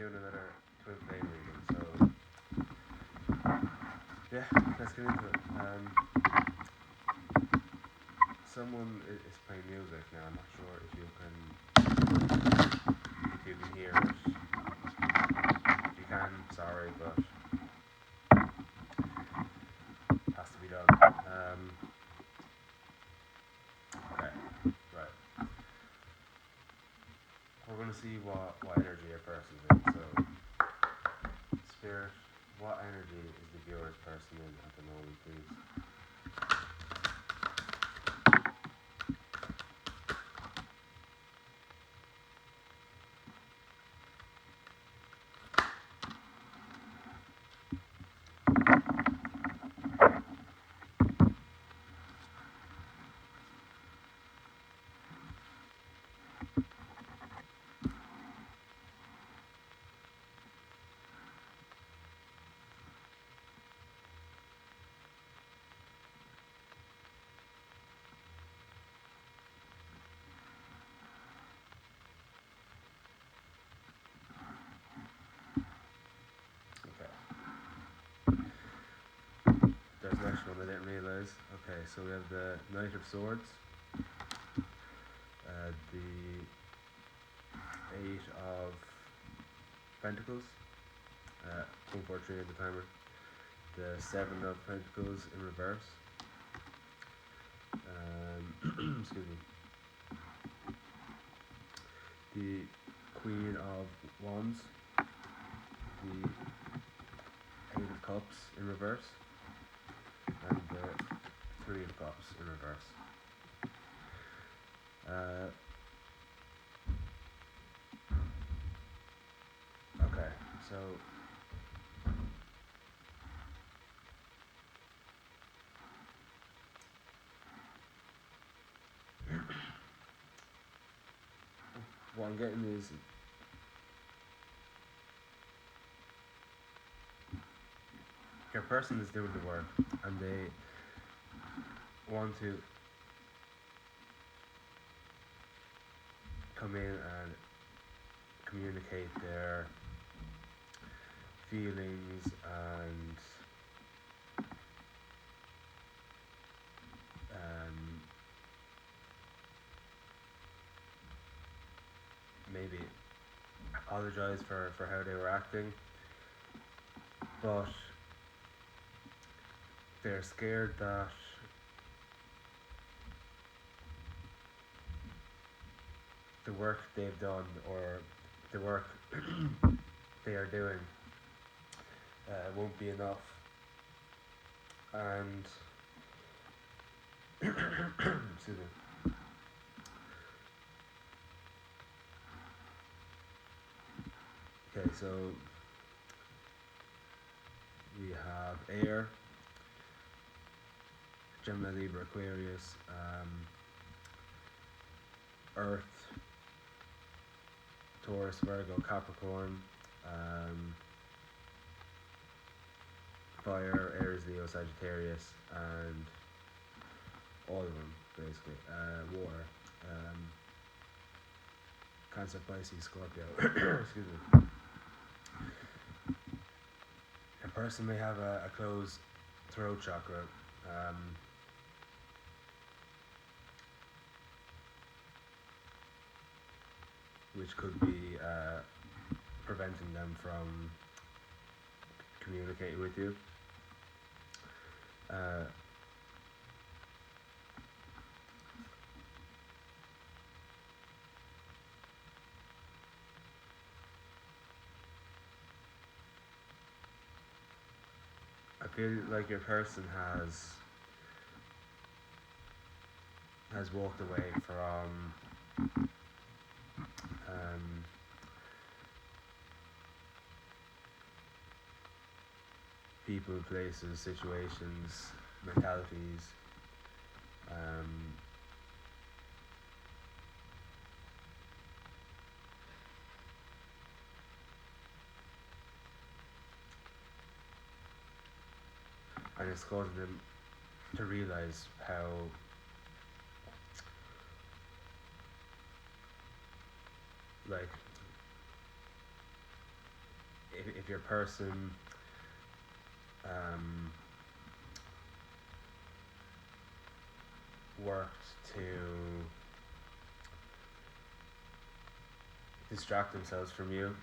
doing another twin flame reading. So yeah, let's get into it. Someone is playing music now. I'm not sure if you can hear it. If you can, sorry, but it has to be done. Okay, right. We're gonna see what energy a person's in. So, spirit, what energy is the viewer's person in at the moment, please? Okay. There's an extra one I didn't realise. Okay, so we have the Knight of Swords, the Eight of Pentacles, 1, 4, 3 at the timer, the Seven of Pentacles in reverse, excuse me, the Queen of Wands, the Eight of Cups in reverse, and the Three of Cups in reverse. Okay, so what I'm getting is your person is doing the work and they want to come in and communicate their feelings and maybe apologize for how they were acting, but they're scared that the work they've done or the work they are doing won't be enough, and excuse me. Okay, so we have air, Gemini, Libra, Aquarius, Earth, Taurus, Virgo, Capricorn, fire, Aries, Leo, Sagittarius, and all of them basically. Water, Cancer, Pisces, Scorpio. Excuse me. A person may have a closed throat chakra. Which could be preventing them from communicating with you. I feel like your person has walked away from people, places, situations, mentalities. And it's causing them to realize how like your person um, worked to distract themselves from you,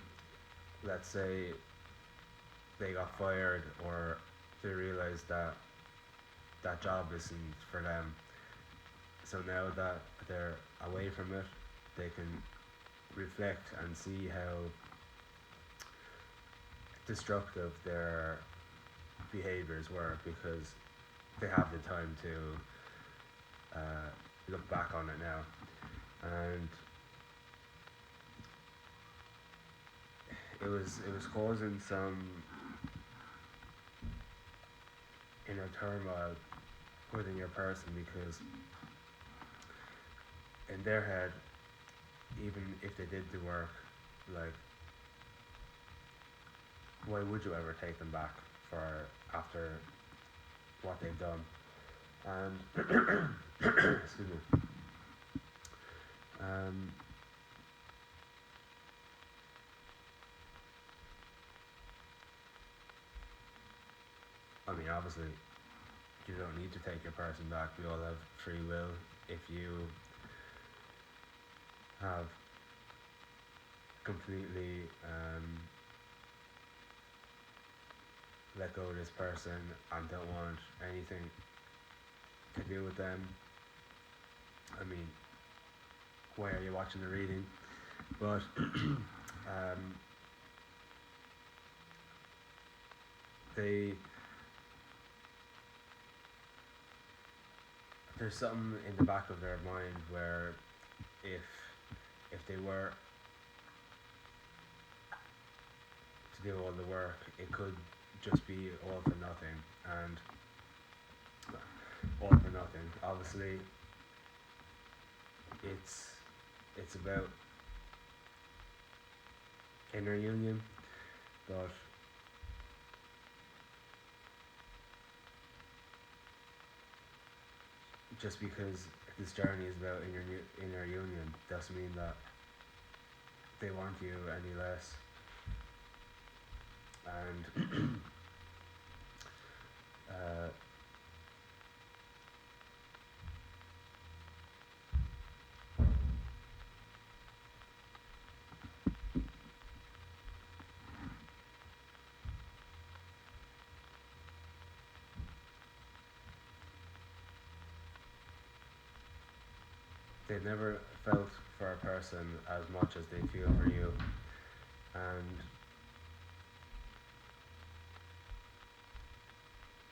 let's say they got fired or they realized that that job isn't for them, so now that they're away from it, they can reflect and see how destructive their behaviors were, because they have the time to look back on it now. And it was causing some inner turmoil within your person, because in their head, even if they did the work, like, why would you ever take them back for after what they've done? And excuse me. Um, I mean, obviously, you don't need to take your person back. We all have free will. If you have completely let go of this person and don't want anything to do with them, I mean, why are you watching the reading? But they there's something in the back of their mind where if they were to do all the work, it could just be all for nothing. And all for nothing, obviously, it's about inner union, but just because this journey is about inner union doesn't mean that they want you any less. And they've never felt for a person as much as they feel for you. And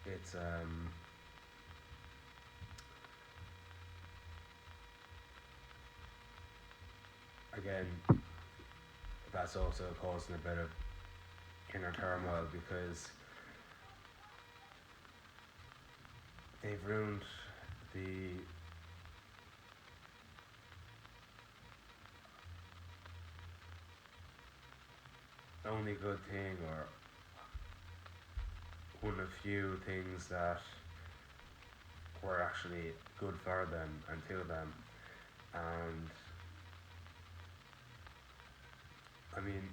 it's again, that's also causing a bit of inner turmoil, because they've ruined the only good thing, or one of few things that were actually good for them and to them. And I mean,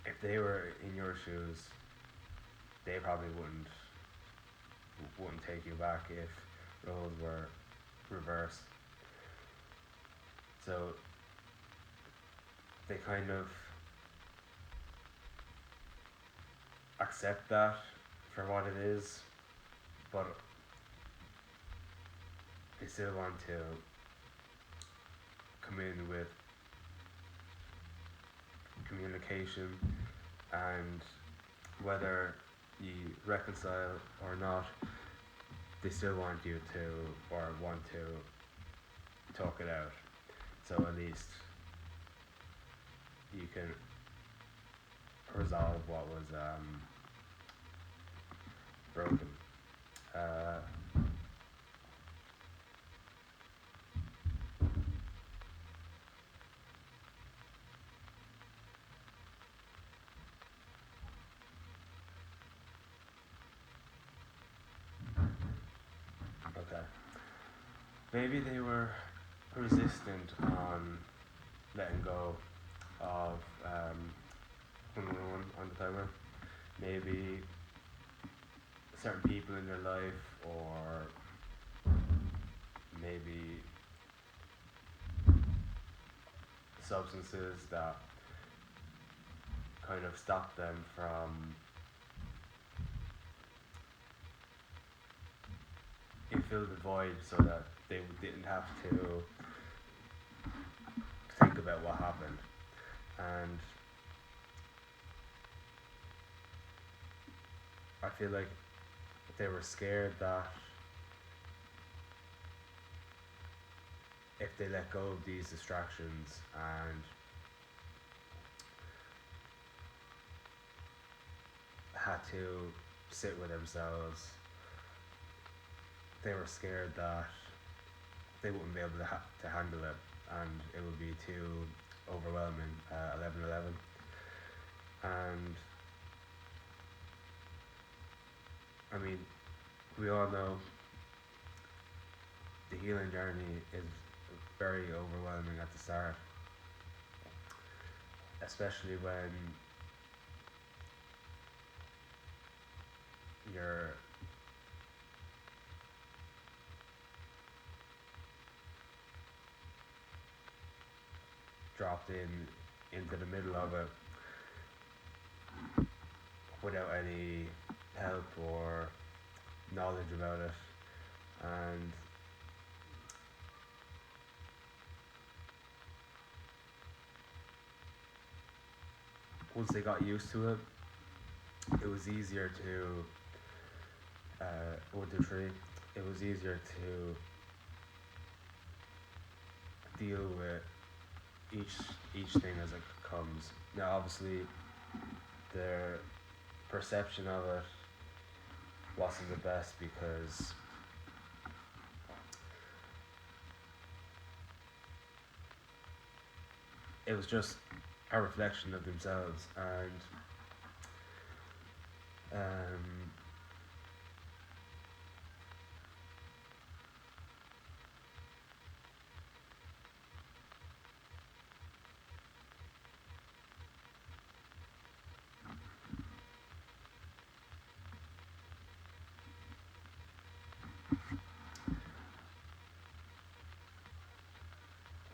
if they were in your shoes, they probably wouldn't take you back if roles were reversed. So they kind of accept that for what it is, but they still want to come in with communication, and whether you reconcile or not, they still want you to, or want to talk it out. So at least you can resolve what was broken. Okay. Maybe they were resistant on letting go, of one on the timer. Maybe certain people in your life, or maybe substances that kind of stop them from, it filled the void so that they didn't have to think about what happened. And I feel like they were scared that if they let go of these distractions and had to sit with themselves, they were scared that they wouldn't be able to handle it, and it would be too overwhelming. 11:11, and I mean, we all know the healing journey is very overwhelming at the start, especially when you're dropped into the middle of it without any help or knowledge about it. And once they got used to it, it was easier to 1, 2, 3. It was easier to deal with each thing as it comes. Now, obviously, their perception of it wasn't the best, because it was just a reflection of themselves, and um,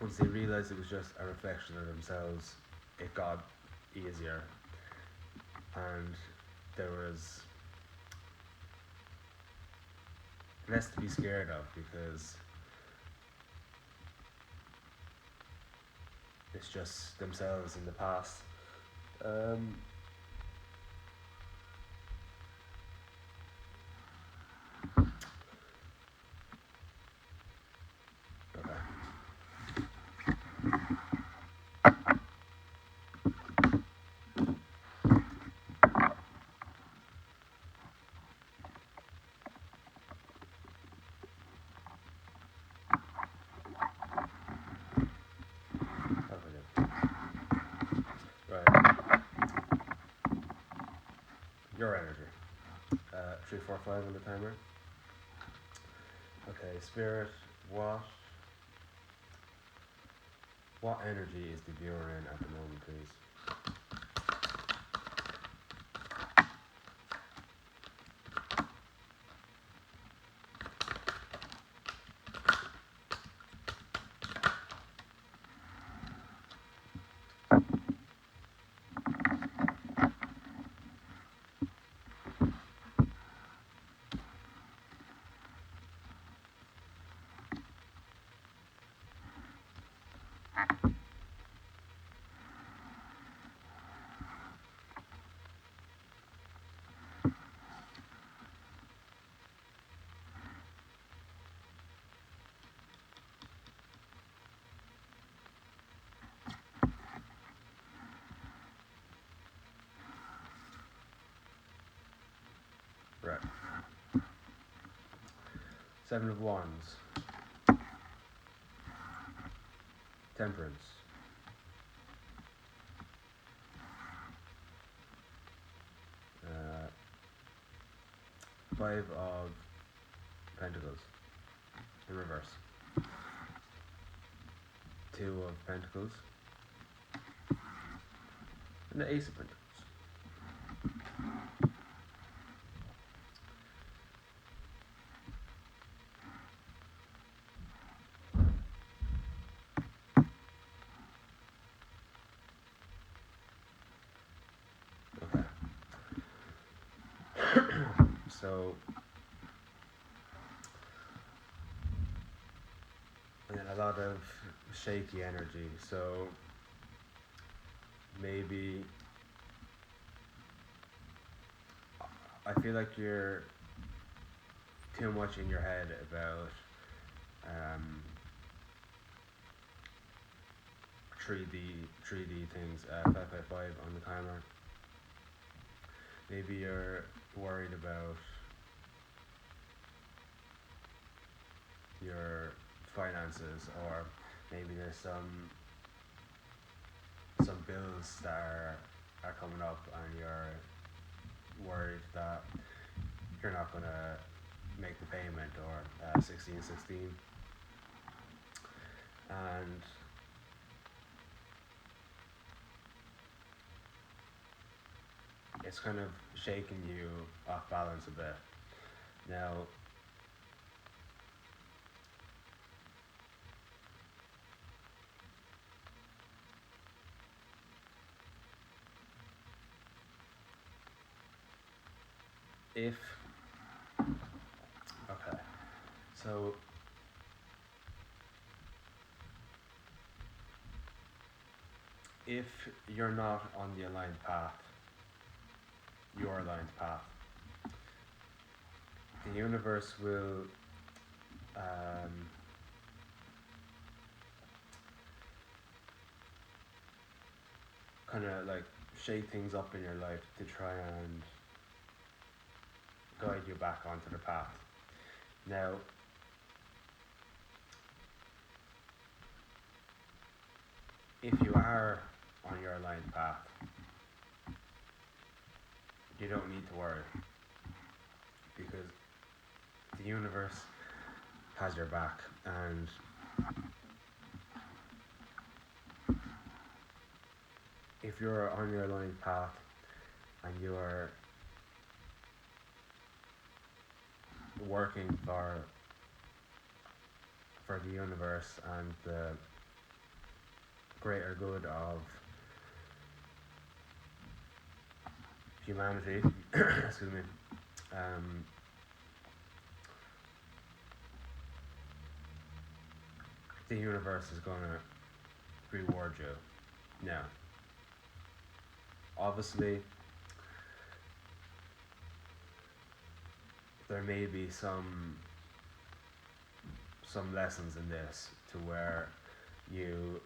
once they realized it was just a reflection of themselves, it got easier, and there was less to be scared of, because it's just themselves in the past. Um, okay. Okay. Right. Your energy. 3, 4, 5 on the timer. Okay, spirit. What energy is the viewer in at the moment, please? Right. 7 of Wands. Temperance. 5 of Pentacles in reverse. 2 of Pentacles. and the Ace of Pentacles. Okay. So, and then a lot of shaky energy. So maybe I feel like you're too much in your head about um, 3D things. 555 on the timer. Maybe you're worried about your finances, or maybe there's some bills that are coming up, and you're worried that you're not gonna make the payment, or 1616, and it's kind of shaking you off balance a bit. Now, if okay, so if you're not on the aligned path, your aligned path, the universe will um, kind of like shake things up in your life to try and guide you back onto the path. Now, if you are on your aligned path, you don't need to worry, because the universe has your back, and if you're on your aligned path and you are working for the universe and the greater good of humanity, excuse me, the universe is going to reward you. Now, obviously, there may be some lessons in this, to where you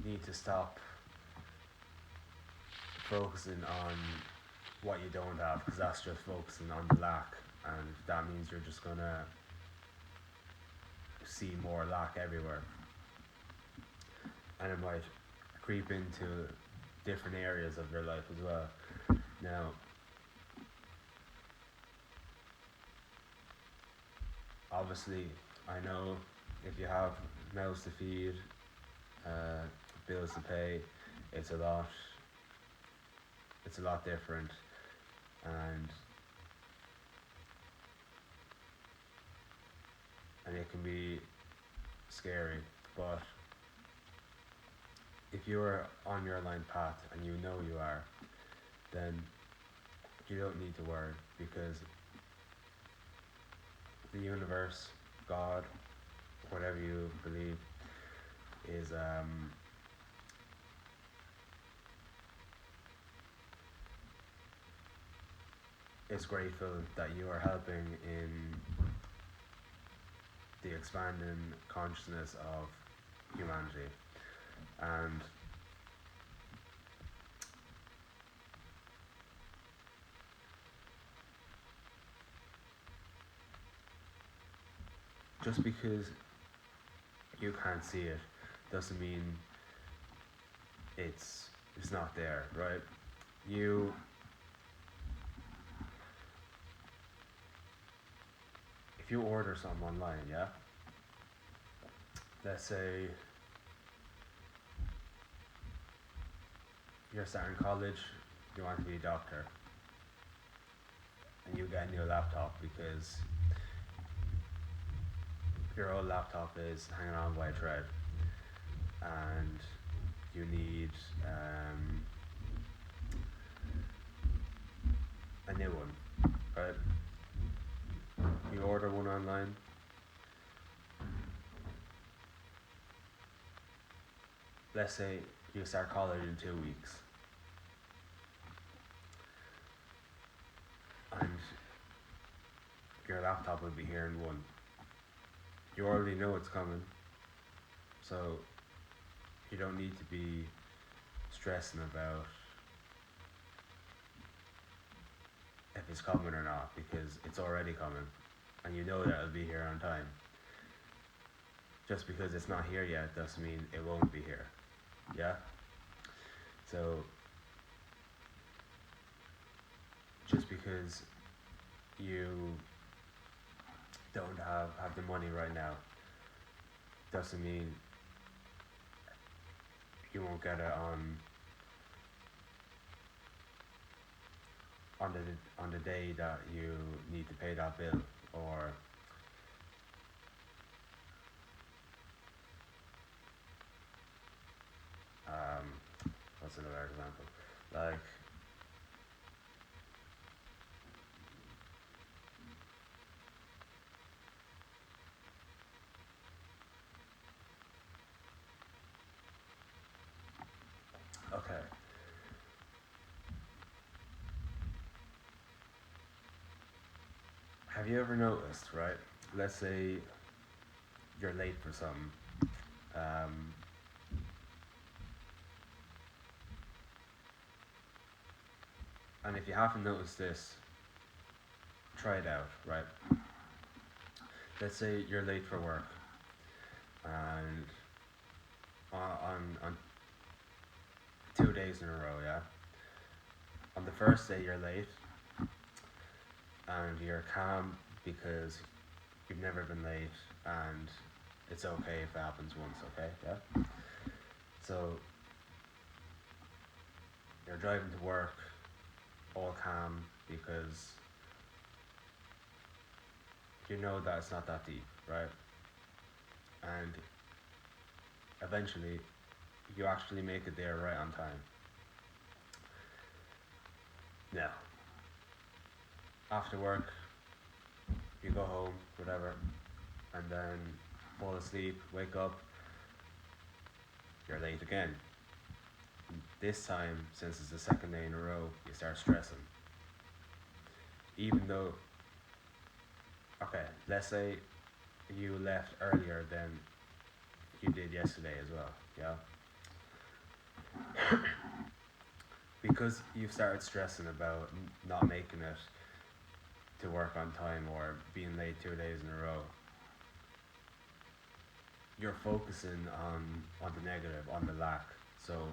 need to stop focusing on what you don't have, because that's just focusing on the lack, and that means you're just gonna see more lack everywhere, and it might creep into different areas of your life as well. Now, obviously, I know if you have mouths to feed, bills to pay, it's a lot different, and it can be scary. But if you're on your aligned path, and you know you are, then you don't need to worry, because the universe, God, whatever you believe, is grateful that you are helping in the expanding consciousness of humanity. And just because you can't see it doesn't mean it's not there, right? If you order something online, yeah, let's say you're starting college, you want to be a doctor, and you get a new laptop because your old laptop is hanging on by a thread, and you need a new one, right? You order one online. Let's say you start college in 2 weeks, and your laptop will be here in one. You already know it's coming, so you don't need to be stressing about if it's coming or not because it's already coming, and you know that it'll be here on time. Just because it's not here yet doesn't mean it won't be here. Yeah? So, just because you don't have the money right now doesn't mean you won't get it on the day that you need to pay that bill, or what's another example? Like, okay, have you ever noticed, right? Let's say you're late for something. Um, and if you haven't noticed this, try it out, right? Let's say you're late for work, and on 2 days in a row, yeah. On the first day you're late, and you're calm because you've never been late, and it's okay if it happens once, okay, yeah. So you're driving to work, all calm because you know that it's not that deep, right? And eventually, you actually make it there right on time. Now, after work, you go home, whatever, and then fall asleep, wake up, you're late again. This time, since it's the second day in a row, you start stressing. Even though, okay, let's say you left earlier than you did yesterday as well, yeah? Because you've started stressing about not making it to work on time or being late 2 days in a row, you're focusing on the negative, on the lack. So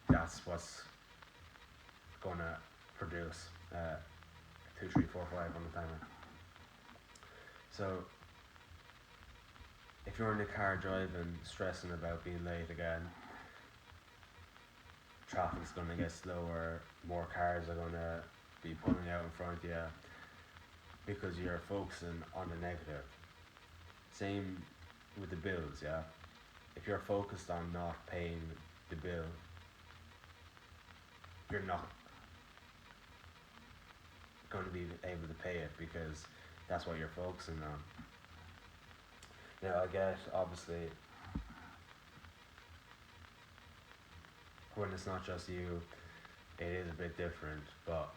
that's what's gonna produce 2, 3, 4, 5 on the timer. So if you're in the car driving, stressing about being late again, traffic's gonna get slower, more cars are gonna be pulling out in front of you because you're focusing on the negative. Same with the bills, yeah. If you're focused on not paying the bill, you're not going to be able to pay it because that's what you're focusing on. Now, I get obviously when it's not just you, it is a bit different, but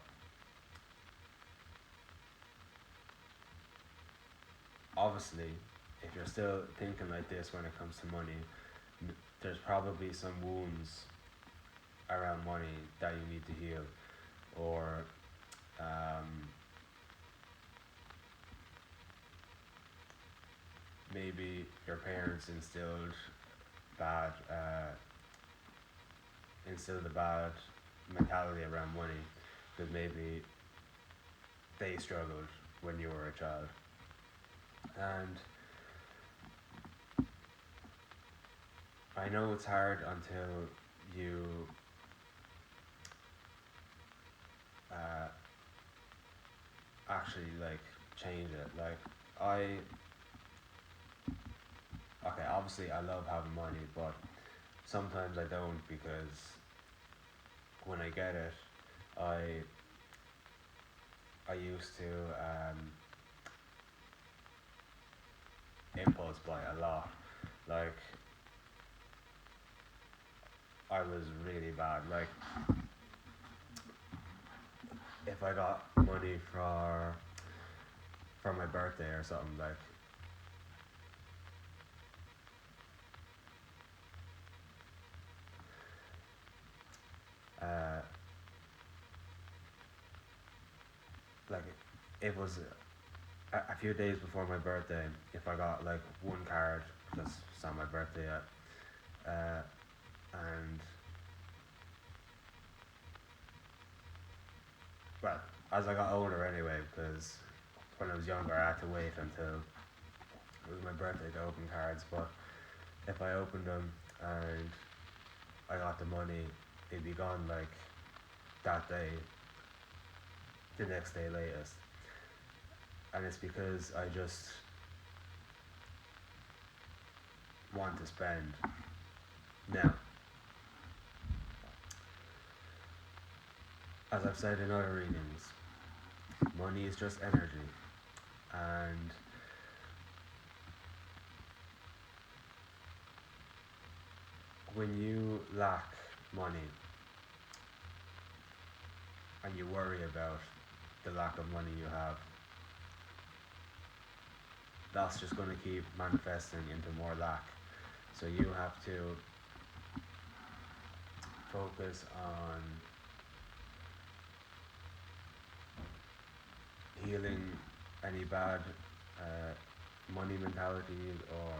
obviously, if you're still thinking like this when it comes to money, there's probably some wounds around money that you need to heal, or maybe your parents bad, instilled a bad mentality around money because maybe they struggled when you were a child, and I know it's hard until you uh, actually like change it. Like I okay, obviously I love having money, but sometimes I don't because when I get it, I I used to impulse buy a lot. Like I was really bad. Like if I got money for my birthday or something, uh, like it was a few days before my birthday. If I got like one card, because it's not my birthday yet, and well, as I got older anyway, because when I was younger I had to wait until it was my birthday to open cards. But if I opened them and I got the money, it'd be gone like that day, the next day latest. And it's because I just want to spend now. As I've said in other readings, money is just energy, and when you lack money and you worry about the lack of money you have, that's just going to keep manifesting into more lack. So you have to focus on healing any bad money mentality or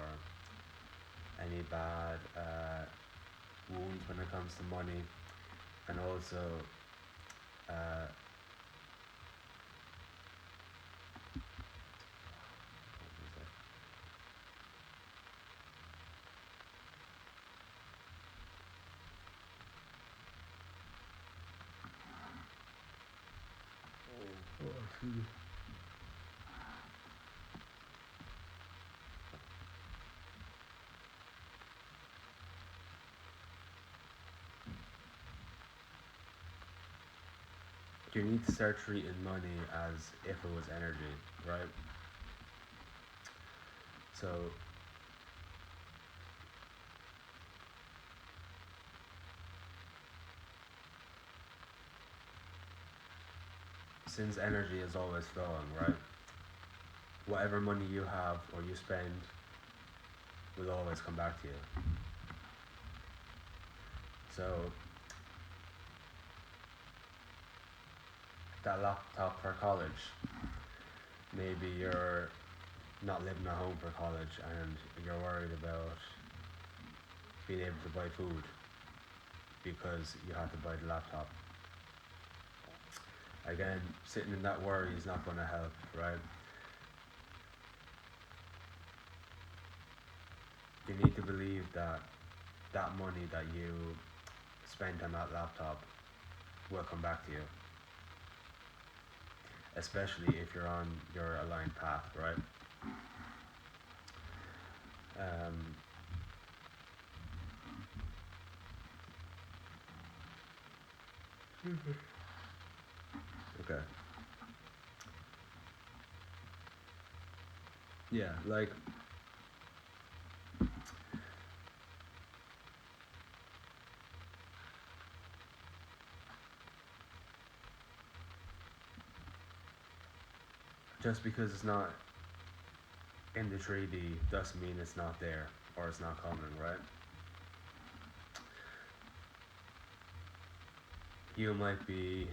any bad wounds when it comes to money, and also uh, you need to start treating money as if it was energy, right? So since energy is always flowing, right? Whatever money you have or you spend will always come back to you. So that laptop for college, maybe you're not living at home for college and you're worried about being able to buy food because you have to buy the laptop. Again, sitting in that worry is not going to help, right? You need to believe that that money that you spent on that laptop will come back to you, especially if you're on your aligned path, right? Um, okay. Yeah, like just because it's not in the 3D doesn't mean it's not there or it's not coming, right? You might be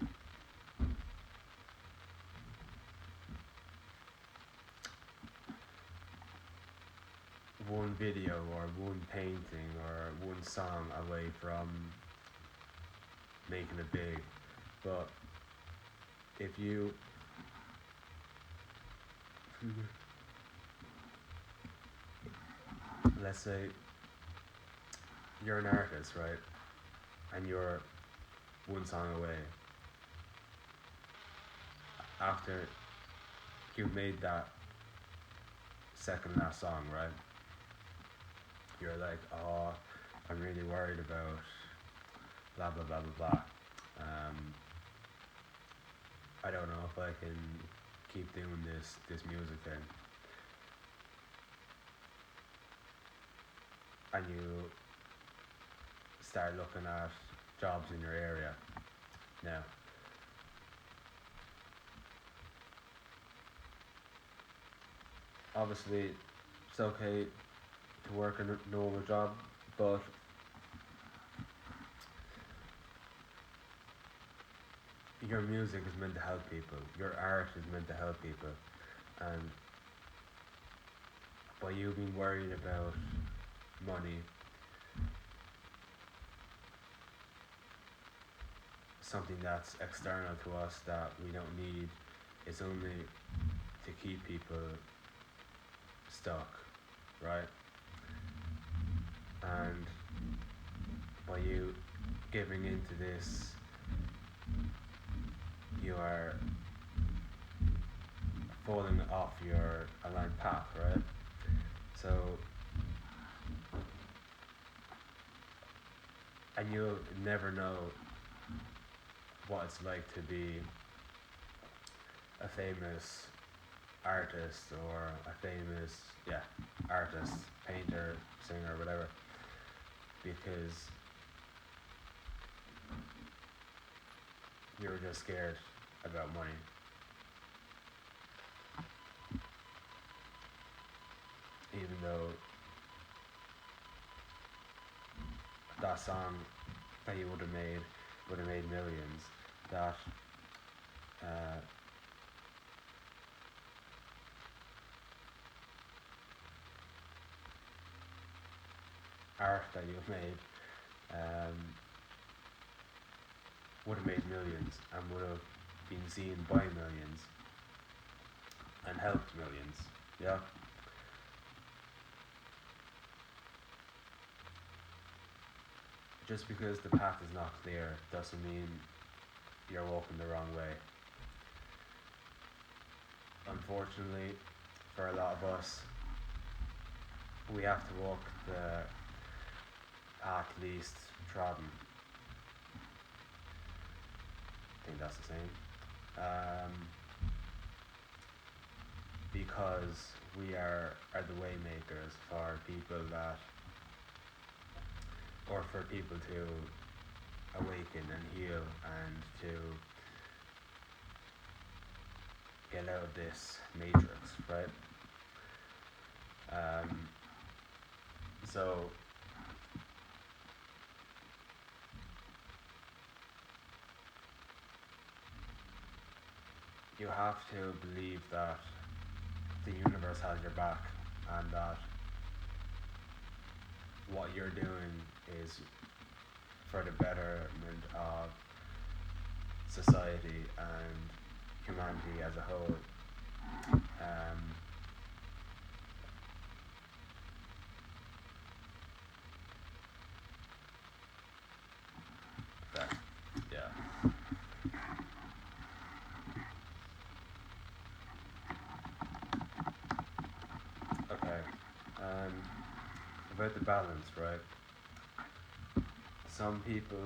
one video or one painting or one song away from making it big, but if you let's say you're an artist, right? and you're one song away. After you've made that second last song, right? You're like, oh, I'm really worried about blah blah blah blah blah. Um, I don't know if I can keep doing this music thing. And you start looking at jobs in your area now. Obviously, it's okay to work in a normal job, but your music is meant to help people. Your art is meant to help people, and by you being worried about money, something that's external to us that we don't need, is only to keep people stuck, right? And by you giving into this, you are falling off your aligned path, right? So, and you'll never know what it's like to be a famous artist or a famous, yeah, artist, painter, singer, whatever, because you're just scared about money. Even though that song that you would have made millions. That uh, art that you've made um, would have made millions and would have been seen by millions and helped millions. Yeah. Just because the path is not clear doesn't mean you're walking the wrong way. Unfortunately, for a lot of us, we have to walk the path least trodden. I think that's the same. Because we are the way makers for people that, or for people to awaken and heal and to get out of this matrix, right? So you have to believe that the universe has your back and that what you're doing is for the betterment of society and humanity as a whole. Um, that, yeah. Okay. Um, about the balance, right? Some people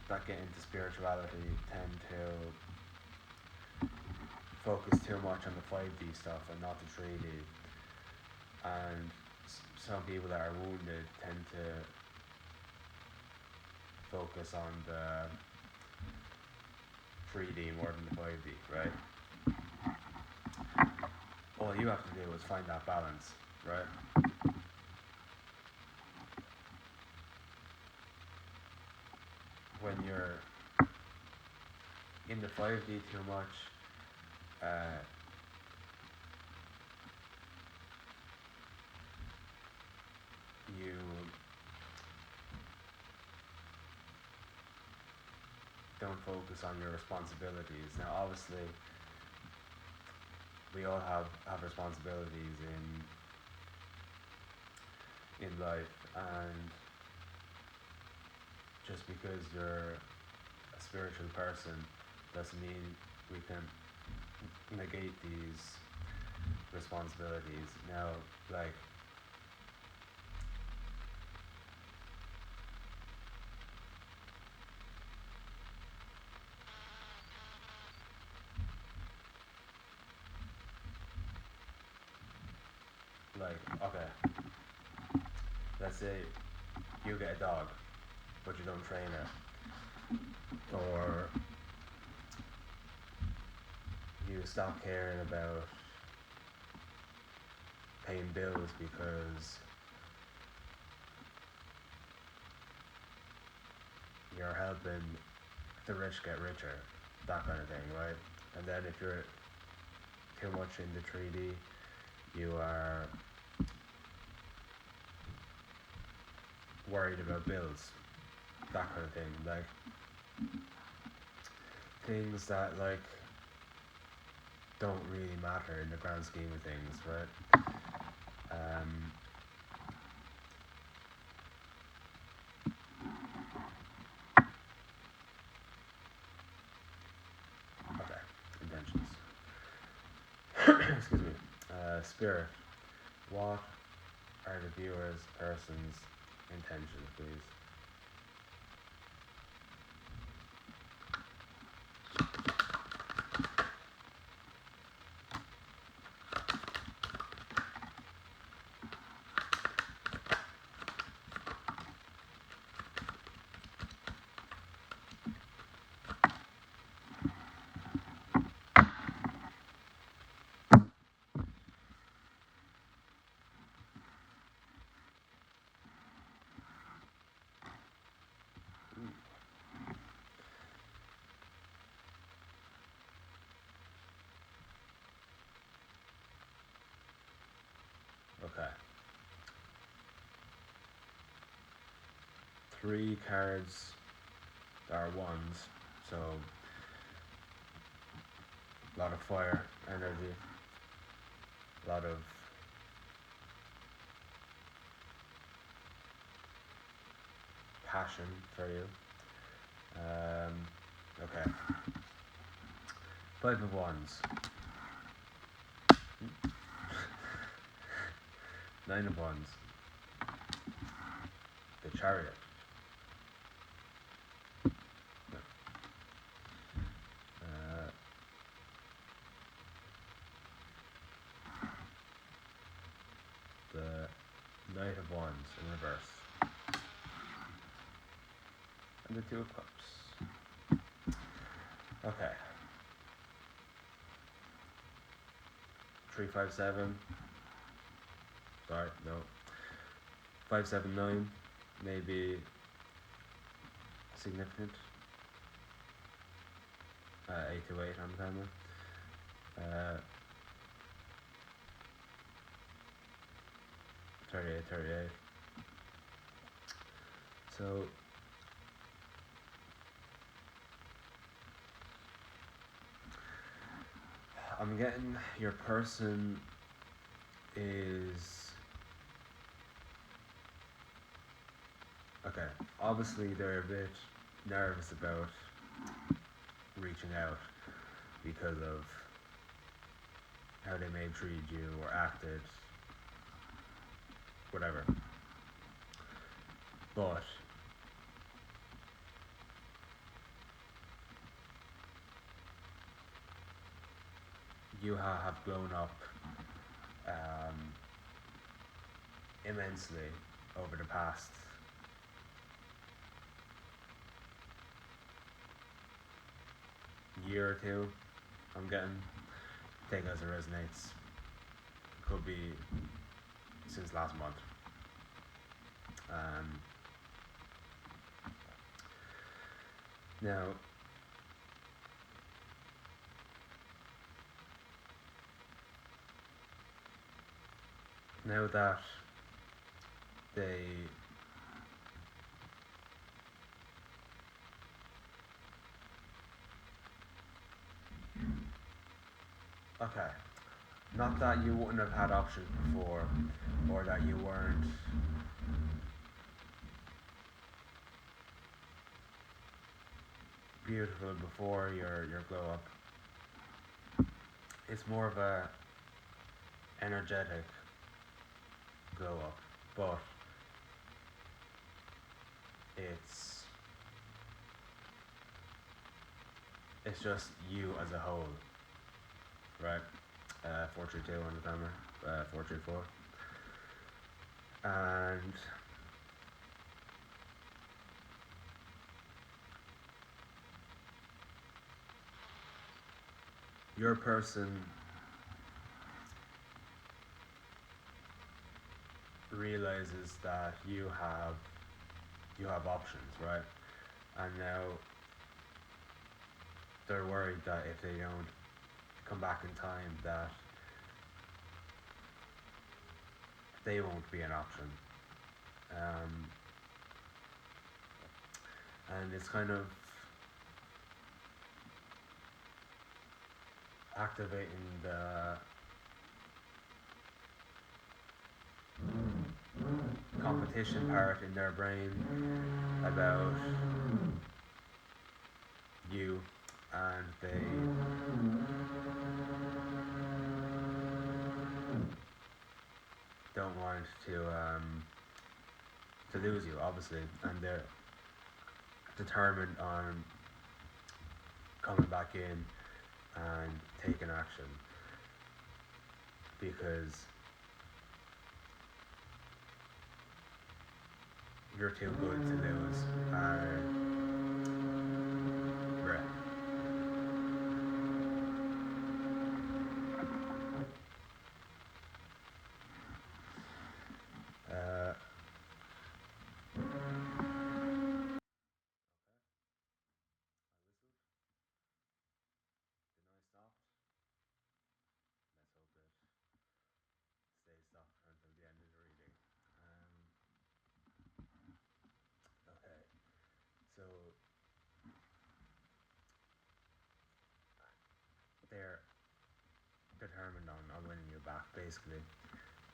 that get into spirituality tend to focus too much on the 5D stuff and not the 3D. And some people that are wounded tend to focus on the 3D more than the 5D, right? All you have to do is find that balance, right? When you're in the 5D too much, you don't focus on your responsibilities. Now, obviously, we all have responsibilities in life, and just because you're a spiritual person doesn't mean we can negate these responsibilities. Now, like, okay, let's say you get a dog, but you don't train it, or you stop caring about paying bills because you're helping the rich get richer, that kind of thing, right? And then if you're too much into 3D, you are worried about bills, that kind of thing. Like, things that, like, don't really matter in the grand scheme of things, right? Um, okay, intentions. Excuse me. Spirit. What are the viewer's person's intentions, please? Okay. 3 cards are ones, so a lot of fire energy, a lot of passion for you. Okay. 5 of wands. 9 of wands. The chariot. Uh, the Knight of Wands in reverse. And the Two of Cups. Okay. 357. Sorry, no. 579 may be significant. 828 on the camera. 38. So I'm getting your person is okay. Obviously, they're a bit nervous about reaching out because of how they may treat you or acted, whatever. But you have grown up immensely over the past year or two. I'm getting, take it as it resonates. Could be since last month. Now, now that they okay, not that you wouldn't have had options before, or that you weren't beautiful before your glow up. It's more of a energetic glow up, but it's it's just you as a whole, right? 432 on the timer, 434, and your person realizes that you have options, right? And now they're worried that if they don't come back in time, that they won't be an option. Um, and it's kind of activating the competition part in their brain about you, and they don't want to lose you, obviously, and they're determined on coming back in and taking action because you're too good to lose. Right. Uh, the noise stopped. Let's hope it stays stopped until the end of the reading. Okay, so they're determined on winning you back, basically,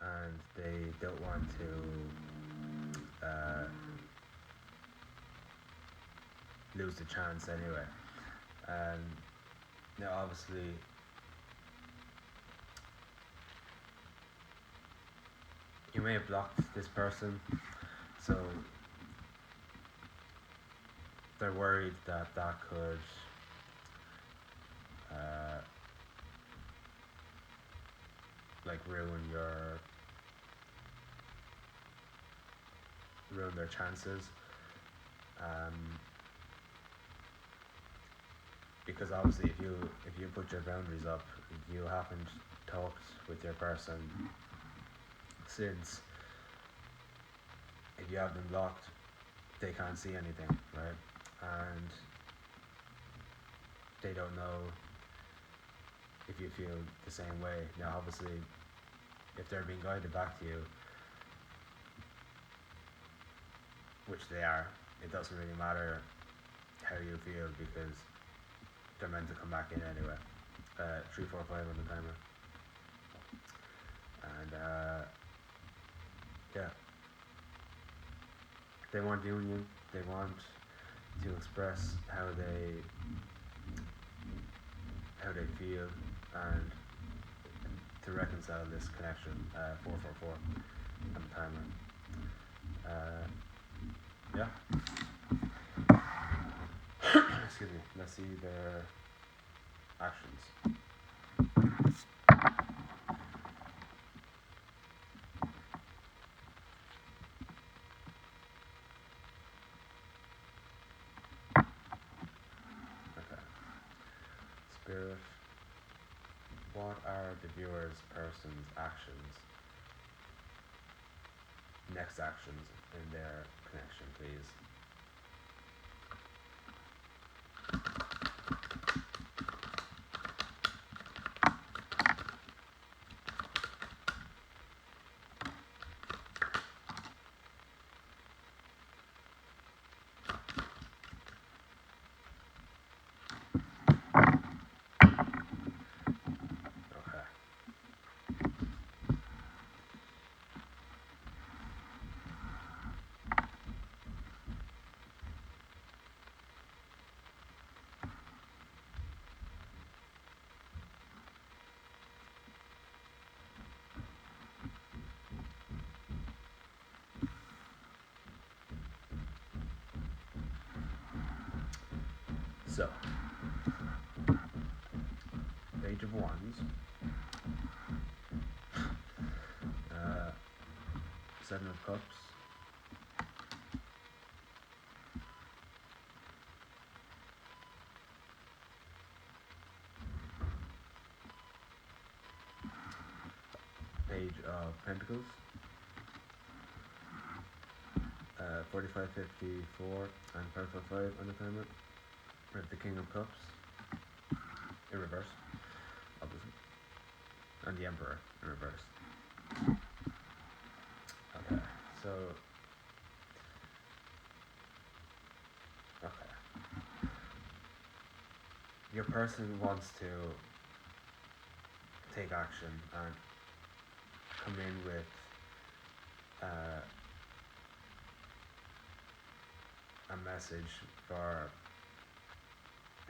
and they don't want to lose the chance anyway. And now, obviously, you may have blocked this person, so they're worried that that could like ruin their chances. Um, because obviously, if you put your boundaries up, you haven't talked with your person since. If you have them blocked, they can't see anything, right? And they don't know if you feel the same way. Now, obviously, if they're being guided back to you, which they are, it doesn't really matter how you feel because they're meant to come back in anyway. 345 on the timer. And yeah, they want union. They want to express how they feel and to reconcile this connection. 444 on the timer. Yeah. Excuse me. Let's see their actions. Okay. Spirit. What are the viewer's person's actions? Next actions in their connection, please. Okay. So, Page of Wands, uh, Seven of Cups, Page of Pentacles, 4554 and 555 on the timer. We have the King of Cups in reverse, obviously, and the Emperor in reverse. Okay, so your person wants to take action and come in with a message for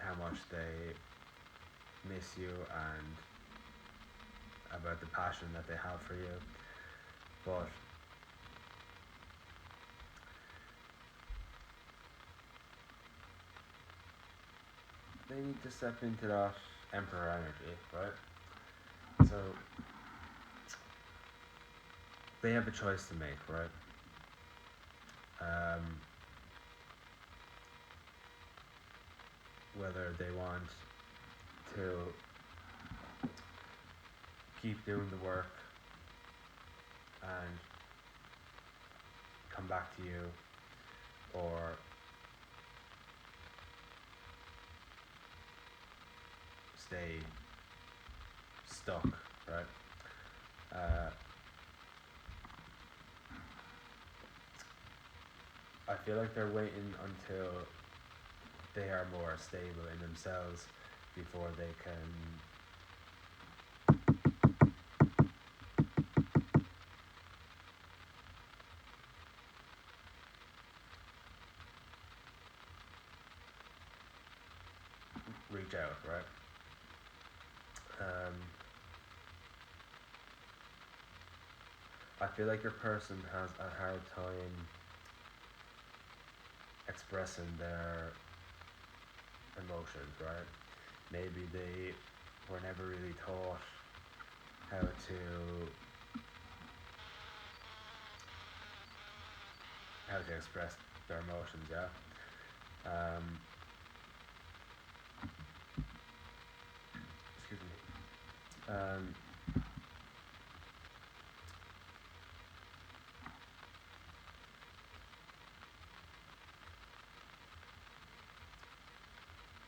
how much they miss you and about the passion that they have for you, but they need to step into that Emperor energy, right? So they have a choice to make, right? Whether they want to keep doing the work and come back to you, or stay stuck, right? I feel like they're waiting until they are more stable in themselves before they can reach out, right? I feel like your person has a hard time expressing their emotions, right? Maybe they were never really taught how to express their emotions, yeah. Excuse me.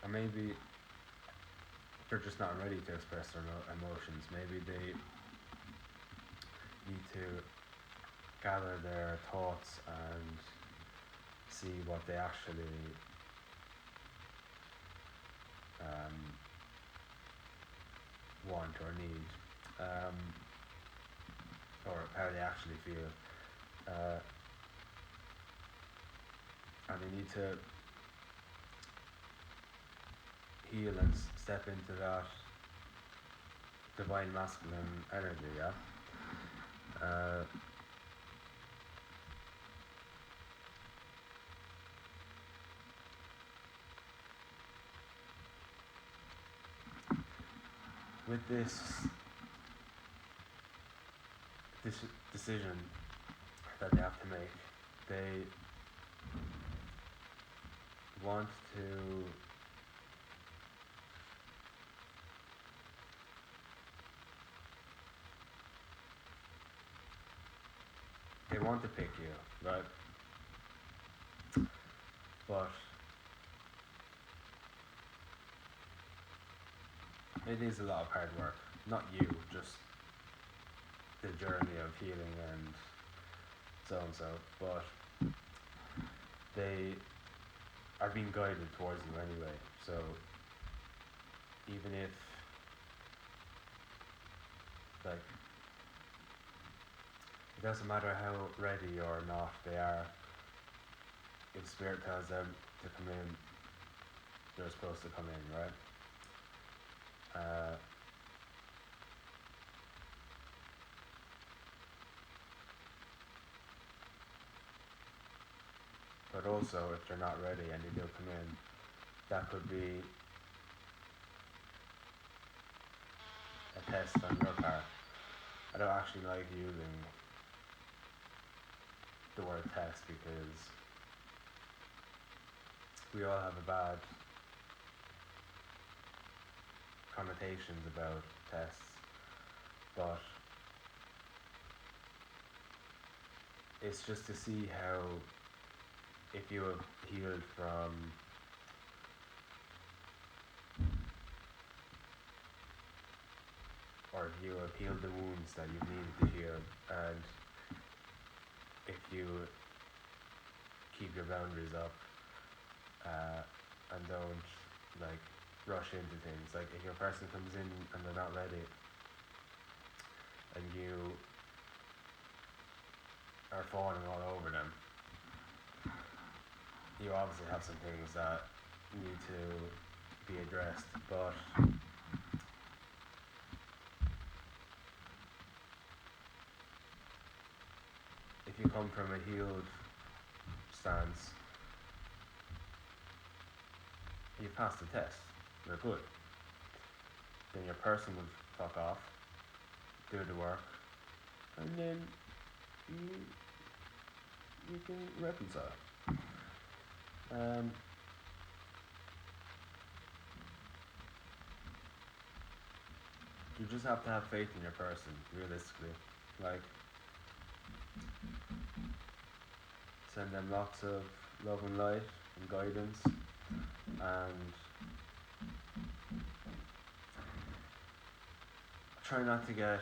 Or maybe they're just not ready to express their emotions. Maybe they need to gather their thoughts and see what they actually want or need, or how they actually feel, and they need to heal and step into that divine masculine energy, yeah. With this decision that they have to make, they want to pick you, right? But it is a lot of hard work. Not you, just the journey of healing and so and so. But they are being guided towards you anyway. So even if, like, it doesn't matter how ready or not they are, if Spirit tells them to come in, they're supposed to come in, right? But also, if they're not ready and they do come in, that could be a test on your part. I don't actually like using the word test because we all have a bad connotations about tests, but it's just to see how, if you have healed from or if you have healed the wounds that you needed to heal, and if you keep your boundaries up and don't like rush into things. Like if your person comes in and they're not ready and you are falling all over them, you obviously have some things that need to be addressed, but if you come from a healed stance, you pass the test, you're good. Then your person will fuck off, do the work, and then you can reconcile. You just have to have faith in your person, realistically. Like, send them lots of love and light and guidance, and try not to get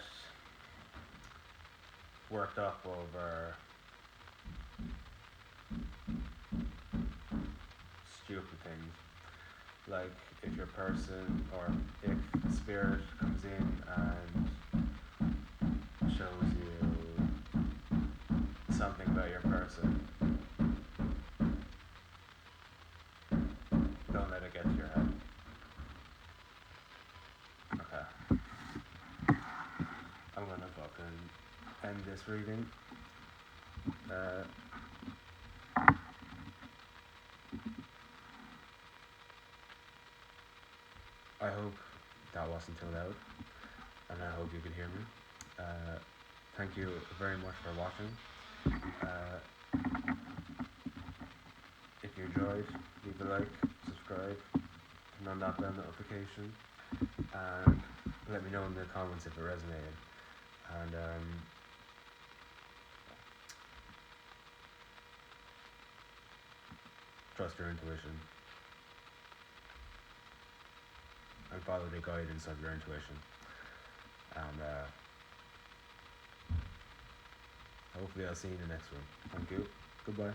worked up over stupid things. Like if your person or if spirit comes in and shows you something about your person, don't let it get to your head. Okay. I'm gonna fucking end this reading. I hope that wasn't too loud, and I hope you could hear me. Thank you very much for watching. If you enjoyed, leave a like, subscribe, turn on that bell notification, and let me know in the comments if it resonated. And trust your intuition and follow the guidance of your intuition. And hopefully I'll see you in the next one. Thank you. Goodbye.